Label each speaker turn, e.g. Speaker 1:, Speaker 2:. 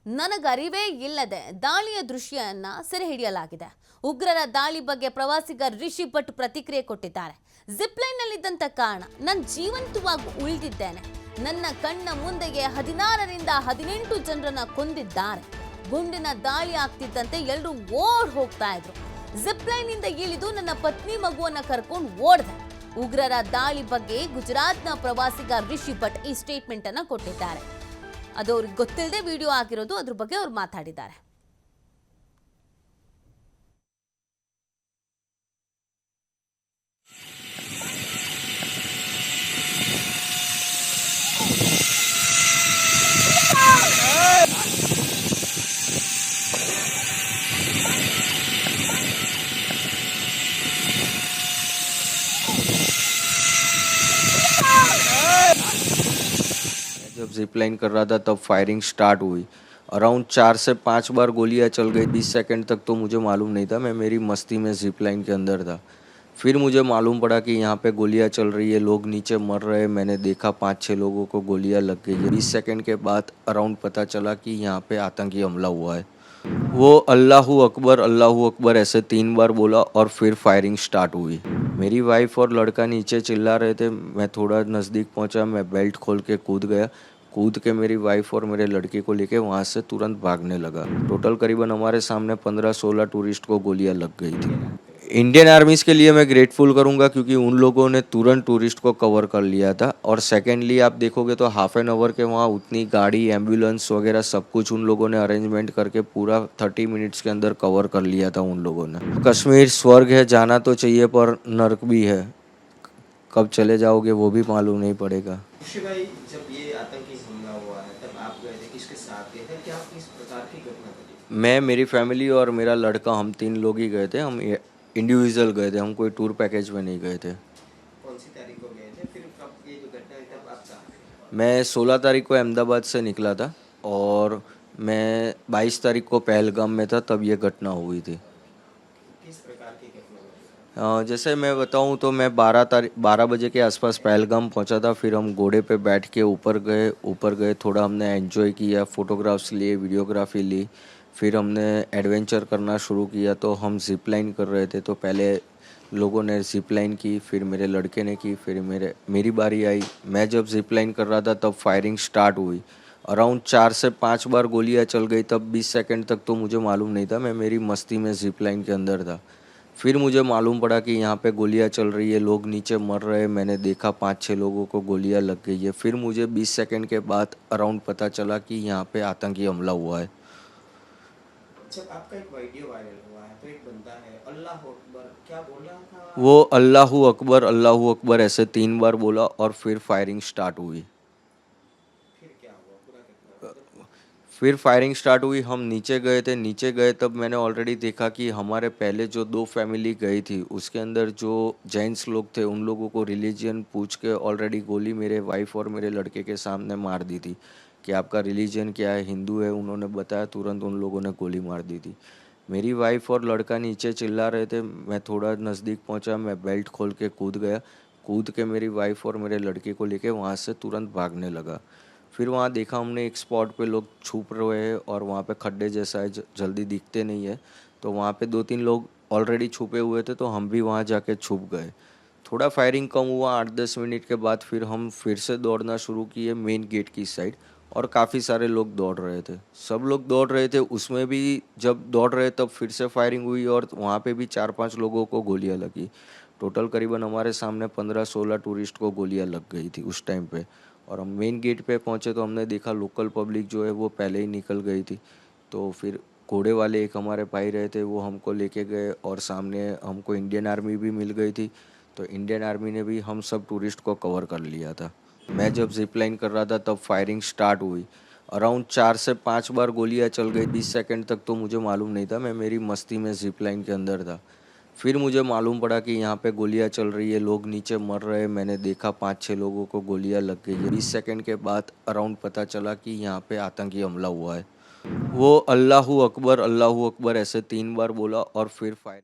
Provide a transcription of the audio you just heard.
Speaker 1: ನನಗರಿವೇ ಇಲ್ಲದೆ ದಾಳಿಯ ದೃಶ್ಯವನ್ನ ಸೆರೆ ಹಿಡಿಯಲಾಗಿದೆ. ಉಗ್ರರ ದಾಳಿ ಬಗ್ಗೆ ಪ್ರವಾಸಿಗ ರಿಷಿ ಭಟ್ ಪ್ರತಿಕ್ರಿಯೆ ಕೊಟ್ಟಿದ್ದಾರೆ. ಜಿಪ್ಲೈನ್ ನಲ್ಲಿದ್ದಂತ ಕಾರಣ ನಾನು ಜೀವಂತವಾಗಿ ಉಳಿದಿದ್ದೇನೆ. ನನ್ನ ಕಣ್ಣ ಮುಂದೆಗೆ 16ರಿಂದ 18 ಜನರನ್ನ ಕೊಂದಿದ್ದಾರೆ. ಗುಂಡಿನ ದಾಳಿ ಆಗ್ತಿದ್ದಂತೆ ಎಲ್ಲರೂ ಓಡ್ ಹೋಗ್ತಾ ಇದ್ರು. ಜಿಪ್ಲೈನ್ ಇಂದ ಇಳಿದು ನನ್ನ ಪತ್ನಿ ಮಗುವನ್ನ ಕರ್ಕೊಂಡು ಓಡಿದೆ. ಉಗ್ರರ ದಾಳಿ ಬಗ್ಗೆ ಗುಜರಾತ್ನ ಪ್ರವಾಸಿಗ ರಿಷಿ ಭಟ್ ಈ ಸ್ಟೇಟ್ಮೆಂಟ್ ಅನ್ನ ಕೊಟ್ಟಿದ್ದಾರೆ. ಅದು ಅವ್ರಿಗೆ ಗೊತ್ತಿಲ್ಲದೆ ವಿಡಿಯೋ ಆಗಿರೋದು, ಅದ್ರ ಬಗ್ಗೆ ಅವ್ರು ಮಾತಾಡಿದ್ದಾರೆ.
Speaker 2: जब जिप लाइन कर रहा था तब फायरिंग स्टार्ट हुई। अराउंड 4 से 5 बार गोलियां चल गई। 20 सेकंड तक तो मुझे मालूम नहीं था, मैं मेरी मस्ती में जिप लाइन के अंदर था। फिर मुझे मालूम पड़ा कि यहाँ पे गोलियां चल रही है, लोग नीचे मर रहे हैं। मैंने देखा 5-6 लोगों को गोलियां लग गई है। 20 सेकंड के बाद अराउंड पता चला कि यहाँ पे आतंकी हमला हुआ है। वो अल्लाहू अकबर ऐसे 3 बार बोला और फिर फायरिंग स्टार्ट हुई। मेरी वाइफ और लड़का नीचे चिल्ला रहे थे। मैं थोड़ा नज़दीक पहुंचा, मैं बेल्ट खोल के कूद गया। कूद के मेरी वाइफ और मेरे लड़के को लेके वहाँ से तुरंत भागने लगा। टोटल करीबन हमारे सामने 15-16 टूरिस्ट को गोलियां लग गई थी। इंडियन आर्मीज़ के लिए मैं ग्रेटफुल करूँगा क्योंकि उन लोगों ने तुरंत टूरिस्ट को कवर कर लिया था। और सेकेंडली आप देखोगे तो हाफ एन आवर के वहाँ उतनी गाड़ी, एम्बुलेंस वगैरह सब कुछ उन लोगों ने अरेंजमेंट करके पूरा 30 मिनट्स के अंदर कवर कर लिया था उन लोगों ने। कश्मीर स्वर्ग है, जाना तो चाहिए पर नर्क भी है। कब चले जाओगे वो भी मालूम नहीं पड़ेगा।
Speaker 3: भाई, जब ये आतंकी हमला हुआ है तब आप गए थे, किसके साथ गए थे, क्या किस प्रकार की घटना घटी?
Speaker 2: मैं, मेरी फैमिली और मेरा लड़का, हम 3 लोग ही गए थे। हम इंडिविजुअल गए थे, हम कोई टूर पैकेज में नहीं गए थे।
Speaker 3: कौन सी तारीख को गए थे? फिर कब ये जो घटना हुई तब आप कहाँ थे?
Speaker 2: मैं 16 तारीख को अहमदाबाद से निकला था और मैं 22 तारीख को पहलगाम में था, तब ये घटना हुई थी।
Speaker 3: किस प्रकार की घटना हुई?
Speaker 2: जैसे मैं बताऊं तो मैं 12 बजे के आसपास पहलगाम पहुंचा था। फिर हम घोड़े पे बैठ के ऊपर गए, थोड़ा हमने एंजॉय किया, फ़ोटोग्राफ्स लिए, वीडियोग्राफी ली। फिर हमने एडवेंचर करना शुरू किया। तो हम जिप लाइन कर रहे थे, तो पहले लोगों ने जिप लाइन की, फिर मेरे लड़के ने की, फिर मेरी बारी आई। मैं जब जिप लाइन कर रहा था तब फायरिंग स्टार्ट हुई। अराउंड 4 से 5 बार गोलियां चल गई। तब 20 सेकंड तक तो मुझे मालूम नहीं था, मैं मेरी मस्ती में जिप लाइन के अंदर था। फिर मुझे मालूम पड़ा कि यहाँ पे गोलियां चल रही है, लोग नीचे मर रहे हैं। मैंने देखा 5-6 लोगों को गोलियां लग गई है। फिर मुझे 20 सेकंड के बाद अराउंड पता चला कि यहाँ पे आतंकी हमला हुआ है।
Speaker 3: जब आपका एक वीडियो वायरल हुआ है तो एक बंदा है अल्लाहू अकबर, क्या बोल रहा था?
Speaker 2: वो अल्लाहू अकबर ऐसे 3 बार बोला और फिर फायरिंग स्टार्ट हुई।
Speaker 3: फिर क्या हुआ? पूरा घटना
Speaker 2: फिर फायरिंग स्टार्ट हुई। हम नीचे गए तब मैंने ऑलरेडी देखा कि हमारे पहले जो 2 फैमिली गई थी उसके अंदर जो जेंट्स लोग थे उन लोगों को रिलीजन पूछ के ऑलरेडी गोली मेरे वाइफ और मेरे लड़के के सामने मार दी थी कि आपका रिलीजन क्या है, हिंदू है। उन्होंने बताया, तुरंत उन लोगों ने गोली मार दी थी। मेरी वाइफ और लड़का नीचे चिल्ला रहे थे। मैं थोड़ा नज़दीक पहुंचा, मैं बेल्ट खोल के कूद गया। कूद के मेरी वाइफ और मेरे लड़के को लेके वहाँ से तुरंत भागने लगा। फिर वहाँ देखा हमने एक स्पॉट पे लोग छुप रहे हैं और वहाँ पे खड्डे जैसा है, जल्दी दिखते नहीं है। तो वहाँ पे 2-3 लोग ऑलरेडी छुपे हुए थे, तो हम भी वहाँ जाके छुप गए। थोड़ा फायरिंग कम हुआ। 8-10 मिनट के बाद फिर हम फिर से दौड़ना शुरू किए मेन गेट की साइड, और काफ़ी सारे लोग दौड़ रहे थे। सब लोग दौड़ रहे थे, उसमें भी जब दौड़ रहे तब फिर से फायरिंग हुई और वहाँ पे भी 4-5 लोगों को गोलियां लगी। टोटल करीबन हमारे सामने 15-16 टूरिस्ट को गोलियां लग गई थी उस टाइम पे। और हम मेन गेट पे पहुँचे तो हमने देखा लोकल पब्लिक जो है वो पहले ही निकल गई थी। तो फिर घोड़े वाले एक हमारे भाई रहे थे, वो हमको लेके गए और सामने हमको इंडियन आर्मी भी मिल गई थी। तो इंडियन आर्मी ने भी हम सब टूरिस्ट को कवर कर लिया था। मैं जब जिप लाइन कर रहा था तब फायरिंग स्टार्ट हुई। अराउंड 4 से 5 बार गोलियां चल गई। 20 सेकंड तक तो मुझे मालूम नहीं था, मैं मेरी मस्ती में जिप लाइन के अंदर था। फिर मुझे मालूम पड़ा कि यहाँ पे गोलियां चल रही है, लोग नीचे मर रहे हैं। मैंने देखा 5-6 लोगों को गोलियां लग गई है। 20 सेकंड के बाद अराउंड पता चला कि यहाँ पे आतंकी हमला हुआ है। वो अल्लाहू अकबर ऐसे 3 बार बोला और फिर फायर